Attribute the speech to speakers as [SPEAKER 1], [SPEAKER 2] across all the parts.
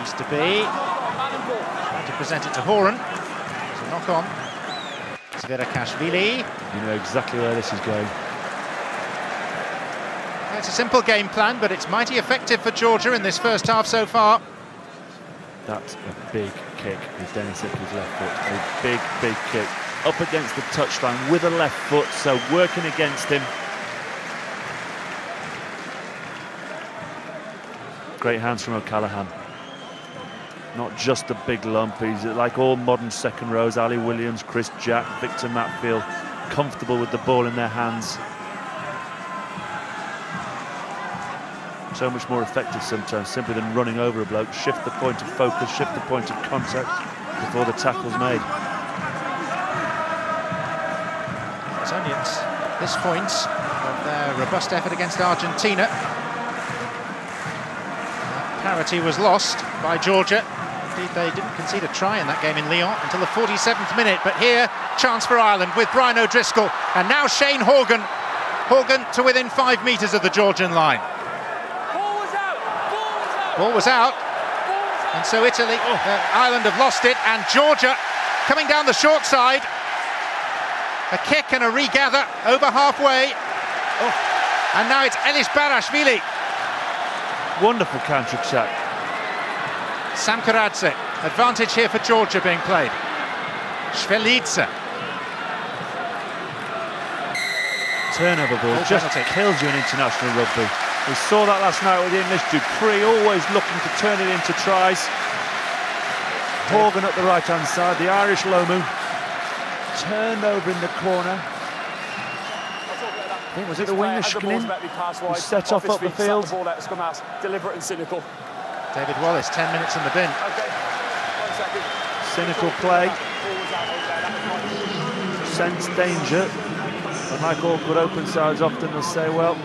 [SPEAKER 1] Used to be. Trying to present it to Horan. It's a knock on. Zvirakashvili.
[SPEAKER 2] You know exactly where this is going.
[SPEAKER 1] It's a simple game plan, but it's mighty effective for Georgia in this first half so far.
[SPEAKER 2] That's a big kick with Denis Hickey's left foot. A big, big kick. Up against the touchline with a left foot, so working against him. Great hands from O'Callaghan. Not just a big lump, he's like all modern second rows, Ali Williams, Chris Jack, Victor Matfield, comfortable with the ball in their hands. So much more effective sometimes, simply than running over a bloke. Shift the point of focus, shift the point of contact before the tackle's made.
[SPEAKER 1] It's only at this point of their robust effort against Argentina. Parity was lost by Georgia. Indeed, they didn't concede a try in that game in Lyon until the 47th minute. But here, chance for Ireland with Brian O'Driscoll. And now Shane Horgan. Horgan to within 5 metres of the Georgian line. Ball was out. And so Italy, Ireland have lost it. And Georgia coming down the short side. A kick and a regather over halfway. And now it's Elis Barashvili.
[SPEAKER 2] Wonderful counter-attack.
[SPEAKER 1] Sam Karadze, advantage here for Georgia being played. Shvelidze.
[SPEAKER 2] Turnover ball just kills you in international rugby. We saw that last night with the English Dupree, always looking to turn it into tries. Horgan up the right-hand side, the Irish Lomu. Turned over in the corner. I think was it the winger Shkinin who set off up the field.
[SPEAKER 3] Deliberate and cynical.
[SPEAKER 1] David Wallace, 10 minutes in the bin.
[SPEAKER 2] Cynical play. Sense danger. And like awkward open sides often will say, well,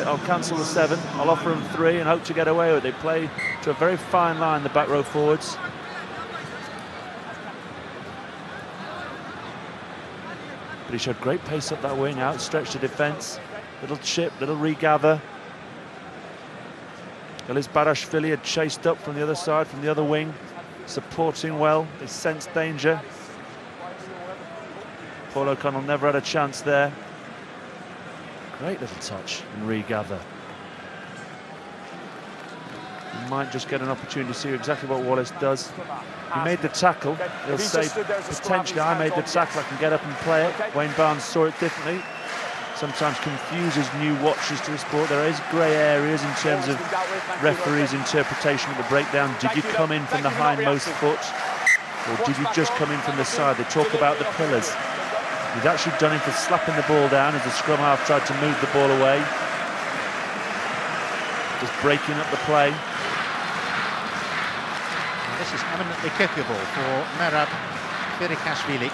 [SPEAKER 2] I'll cancel the 7, I'll offer them 3 and hope to get away with it. They play to a very fine line, the back row forwards. But he showed great pace up that wing, outstretched the defence. Little chip, little regather. Elis Barashvili had chased up from the other side, from the other wing, supporting well. They sensed danger. Paul O'Connell never had a chance there. Great little touch and regather. He might just get an opportunity to see exactly what Wallace does. He made the tackle. He'll say, potentially, I made the tackle, I can get up and play it. Wayne Barnes saw it differently. Sometimes confuses new watchers to the sport. There is grey areas in terms of referees' interpretation of the breakdown. Did you come in from the hindmost foot? Or did you just come in from the side? They talk about the pillars. He's actually done it for slapping the ball down as the scrum half tried to move the ball away. Just breaking up the play.
[SPEAKER 1] This is eminently kickable for Merab Zvirakashvili.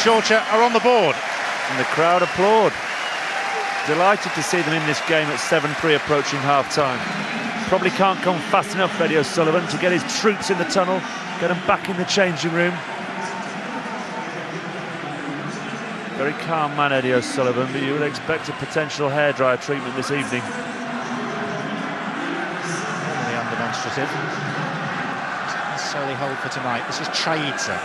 [SPEAKER 1] Georgia are on the board.
[SPEAKER 2] And the crowd applaud. Delighted to see them in this game at 7-3 approaching half-time. Probably can't come fast enough, Eddie O'Sullivan, to get his troops in the tunnel, get them back in the changing room. Very calm man, Eddie O'Sullivan, but you would expect a potential hairdryer treatment this evening.
[SPEAKER 1] Normally undemonstrative. Doesn't necessarily hold for tonight. This is Chaidze.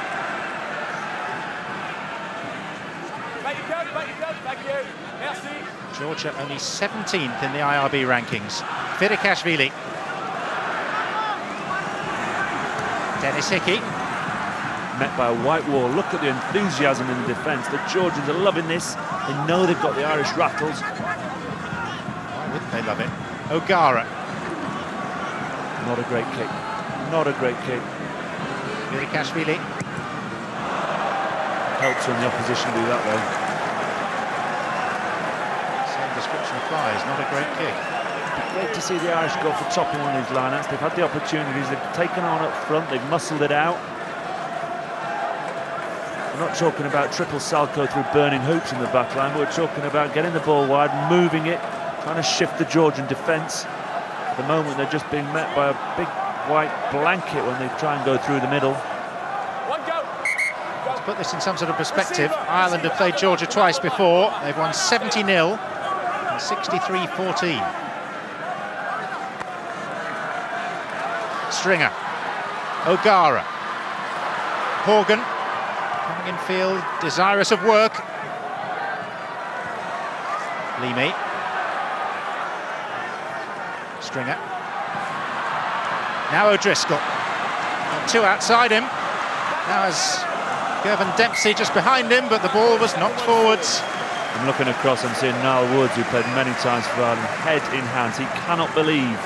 [SPEAKER 1] Georgia only 17th in the IRB rankings. Zvirakashvili. Denis Hickey.
[SPEAKER 2] Met by a white wall. Look at the enthusiasm in the defence. The Georgians are loving this. They know they've got the Irish rattles.
[SPEAKER 1] Why wouldn't they love it? O'Gara.
[SPEAKER 2] Not a great kick. Not a great kick.
[SPEAKER 1] Zvirakashvili.
[SPEAKER 2] Helps when the opposition do that though.
[SPEAKER 1] description applies, not a great kick.
[SPEAKER 2] It's great to see the Irish go for top in one of these lineouts. They've had the opportunities, they've taken on up front, they've muscled it out. We're not talking about triple salco through burning hoops in the back line, but we're talking about getting the ball wide, moving it, trying to shift the Georgian defence. At the moment, they're just being met by a big white blanket when they try and go through the middle.
[SPEAKER 1] To put this in some sort of perspective, Ireland have played Georgia twice before. They've won 70-0 and 63-14. Stringer, O'Gara, Horgan, coming in field, desirous of work. Leamy, Stringer, now O'Driscoll, and two outside him. Now has Gervin Dempsey just behind him, but the ball was knocked forwards.
[SPEAKER 2] I'm looking across and seeing Niall Woods, who played many times for Ireland, head in hands. He cannot believe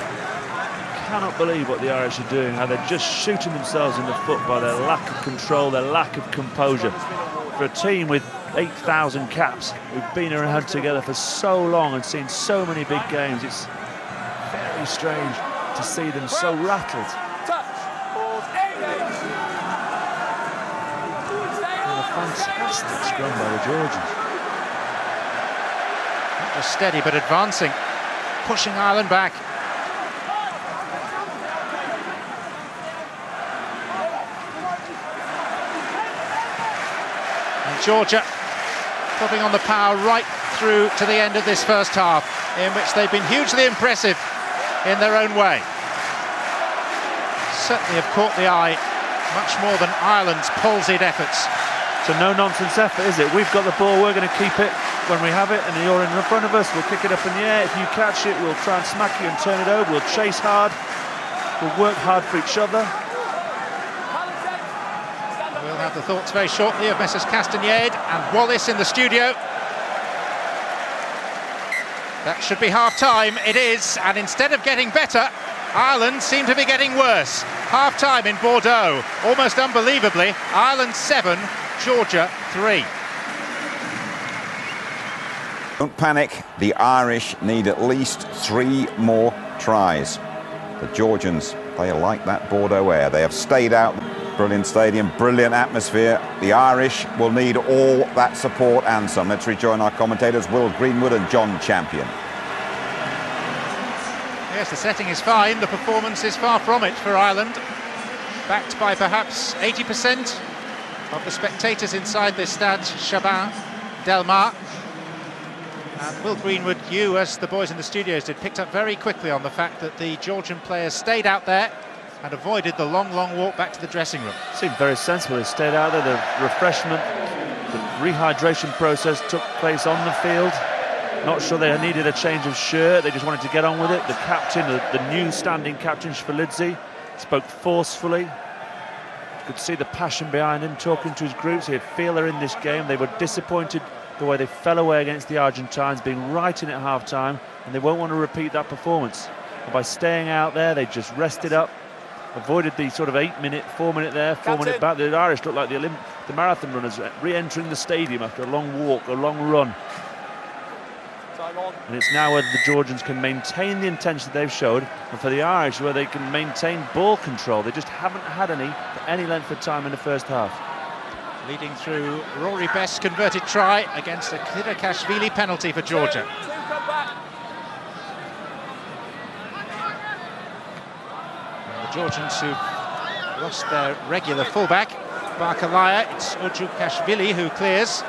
[SPEAKER 2] what the Irish are doing, how they're just shooting themselves in the foot by their lack of control, their lack of composure. For a team with 8,000 caps, who've been around together for so long and seen so many big games, it's very strange to see them so rattled. And a fantastic scrum by the Georgians.
[SPEAKER 1] Not just steady, but advancing, pushing Ireland back. Georgia putting on the power right through to the end of this first half, in which they've been hugely impressive in their own way. Certainly have caught the eye much more than Ireland's palsied efforts.
[SPEAKER 2] It's a no-nonsense effort, is it? We've got the ball, we're going to keep it when we have it, and you're in front of us, we'll kick it up in the air. If you catch it, we'll try and smack you and turn it over. We'll chase hard, we'll work hard for each other.
[SPEAKER 1] We'll have the thoughts very shortly of Messrs Castagnede and Wallace in the studio. That should be half-time. It is, and instead of getting better, Ireland seem to be getting worse. Half-time in Bordeaux, almost unbelievably. Ireland 7, Georgia 3.
[SPEAKER 4] Don't panic, the Irish need at least 3 more tries. The Georgians, they like that Bordeaux air. They have stayed out. Brilliant stadium, brilliant atmosphere. The Irish will need all that support and some. Let's rejoin our commentators, Will Greenwood and John Champion.
[SPEAKER 1] Yes, the setting is fine. The performance is far from it for Ireland. Backed by perhaps 80% of the spectators inside this Stade Chabin Delmar. And Will Greenwood, you, as the boys in the studios did, picked up very quickly on the fact that the Georgian players stayed out there and avoided the long walk back to the dressing room.
[SPEAKER 2] Seemed very sensible. They stayed out there. The refreshment, the rehydration process took place on the field. Not sure they needed a change of shirt. They just wanted to get on with it. The captain, the new standing captain, Shvalidze, spoke forcefully. You could see the passion behind him, talking to his groups. He had feel they're in this game. They were disappointed the way they fell away against the Argentines, being right in at half-time, and they won't want to repeat that performance. And by staying out there, they just rested up, avoided the sort of 8-minute, 4-minute there, 4-minute back. The Irish look like the marathon runners re-entering the stadium after a long walk, a long run. And it's now whether the Georgians can maintain the intensity they've showed, and for the Irish, where they can maintain ball control. They just haven't had any for any length of time in the first half.
[SPEAKER 1] Leading through Rory Best's converted try against a Kashvili penalty for Georgia. The Georgians who've lost their regular fullback, Barkalaya, it's Ujukashvili who clears.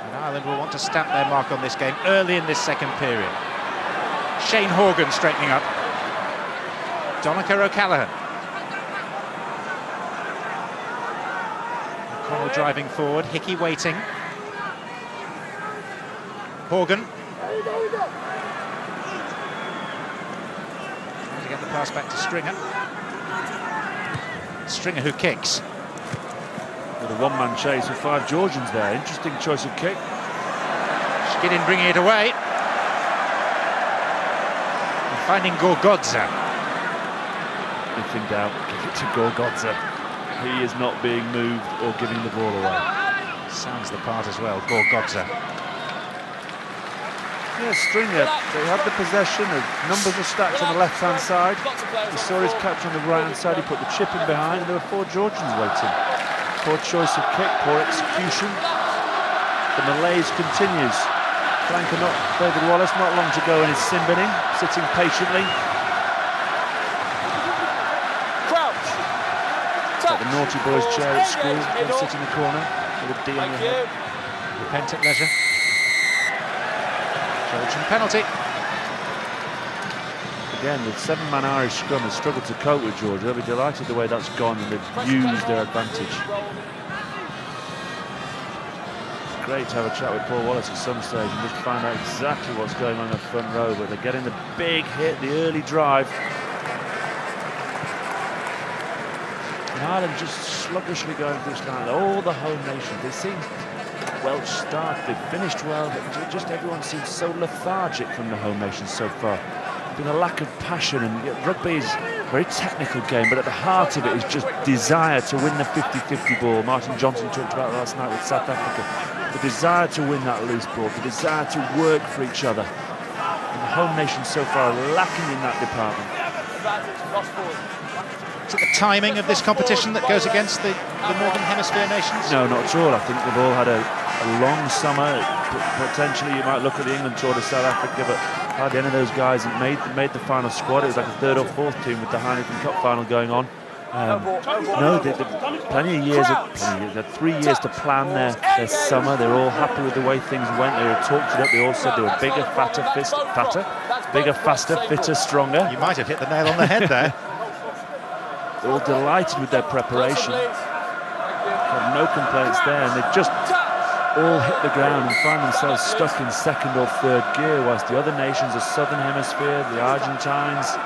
[SPEAKER 1] And Ireland will want to stamp their mark on this game early in this second period. Shane Horgan straightening up. Donica O'Callaghan. O'Connell driving forward, Hickey waiting. Horgan. Trying to get the pass back to Stringer. Stringer who kicks.
[SPEAKER 2] With a one-man chase with 5 Georgians there. Interesting choice of kick.
[SPEAKER 1] Shkidin bringing it away. And finding Gorgodza.
[SPEAKER 2] If in doubt, give it to Gorgodza. He is not being moved or giving the ball away.
[SPEAKER 1] Sounds the part as well, Gorgodze.
[SPEAKER 2] Yeah, Stringer, they had the possession, the numbers were stacked on the left-hand side. He saw his catch on the right-hand side, he put the chip in behind, and there were 4 Georgians waiting. Poor choice of kick, poor execution. The malaise continues. Flanker not David Wallace, not long to go in his sin binning, sitting patiently. It's like the naughty boys' chair at school, they'll sit in the corner with a D on their head.
[SPEAKER 1] Repent at leisure. Georgian penalty.
[SPEAKER 2] Again, the 7-man Irish scrum has struggled to cope with Georgia. They'll be delighted the way that's gone, and they've used their advantage. It's great to have a chat with Paul Wallace at some stage and just find out exactly what's going on in the front row, but they're getting the big hit, the early drive. And Ireland just sluggishly going through this line. All the home nations, they seem Welsh start, they finished well, but just everyone seems so lethargic from the home nations so far. There's been a lack of passion, and rugby is a very technical game, but at the heart of it is just desire to win the 50-50 ball. Martin Johnson talked about last night with South Africa. The desire to win that loose ball, the desire to work for each other. And the home nations so far are lacking in that department.
[SPEAKER 1] Is it the timing of this competition that goes against the Northern Hemisphere nations?
[SPEAKER 2] No, not at all. I think they've all had a long summer. Potentially you might look at the England tour to South Africa, but hardly any of those guys made the final squad. It was like a 3rd or 4th team with the Heineken Cup final going on. No, plenty of years, 3 years to plan their summer. They're all happy with the way things went. They were talked it up. They all said they were bigger, faster, fitter, stronger.
[SPEAKER 1] You might have hit the nail on the head there.
[SPEAKER 2] They're all delighted with their preparation. Have no complaints there, and they've just all hit the ground and find themselves stuck in 2nd or 3rd gear, whilst the other nations, the Southern Hemisphere, the Argentines,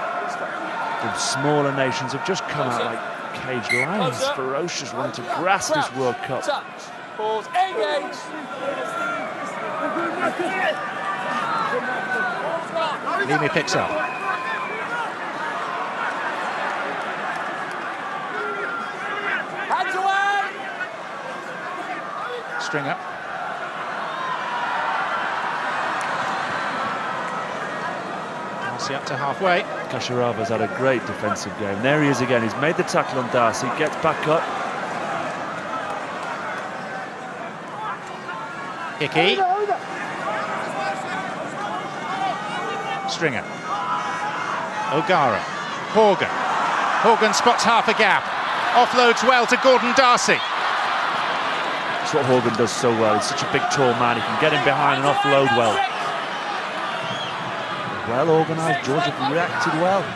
[SPEAKER 2] the smaller nations have just come out like caged lions, ferocious, wanting to grasp this World Cup.
[SPEAKER 1] Limi picks up. Stringer. Darcy up to halfway.
[SPEAKER 2] Kasharava's had a great defensive game. There he is again. He's made the tackle on Darcy, gets back up.
[SPEAKER 1] Hickey. Stringer. O'Gara. Horgan spots half a gap. Offloads well to Gordon Darcy.
[SPEAKER 2] That's what Horgan does so well. He's such a big, tall man. He can get in behind and offload well. Well organised. Georgia reacted well.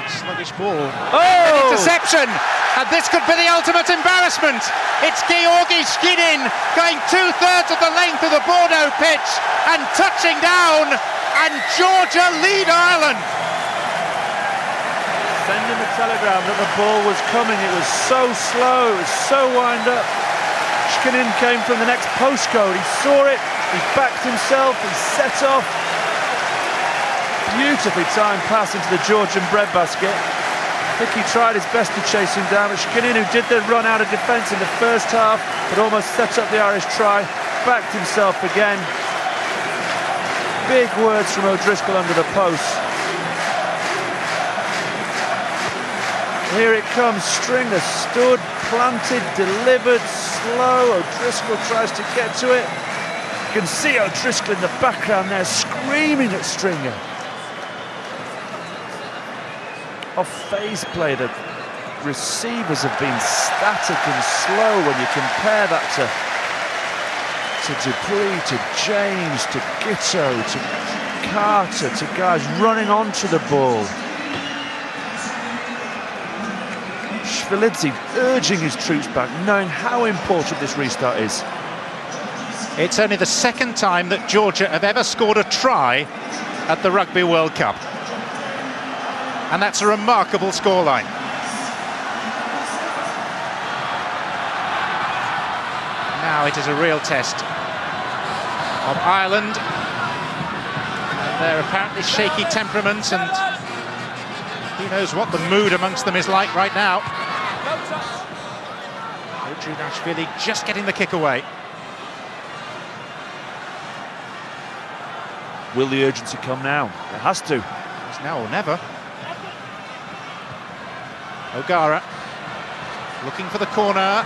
[SPEAKER 1] Sluggish ball.
[SPEAKER 2] Oh!
[SPEAKER 1] Interception! And this could be the ultimate embarrassment. It's Georgi Shkinin going 2/3 of the length of the Bordeaux pitch and touching down, and Georgia lead Ireland.
[SPEAKER 2] Sending the telegram that the ball was coming. It was so slow, it was so wind up. Shkinin came from the next postcode. He saw it, he backed himself, he set off. Beautifully timed pass into the Georgian breadbasket. I think he tried his best to chase him down, but Shkinin, who did the run out of defence in the first half, had almost set up the Irish try, backed himself again. Big words from O'Driscoll under the post. Here it comes, Stringer stood, planted, delivered, slow. O'Driscoll tries to get to it. You can see O'Driscoll in the background there screaming at Stringer. Off phase play, the receivers have been static and slow when you compare that to Dupree, to James, to Gitto, to Carter, to guys running onto the ball. Shvilidze urging his troops back, knowing how important this restart is.
[SPEAKER 1] It's only the 2nd time that Georgia have ever scored a try at the Rugby World Cup. And that's a remarkable scoreline. Now it is a real test of Ireland and their apparently shaky temperaments, and who knows what the mood amongst them is like right now. Ojunashvili just getting the kick away.
[SPEAKER 2] Will the urgency come now? It has to.
[SPEAKER 1] It's now or never. O'Gara looking for the corner.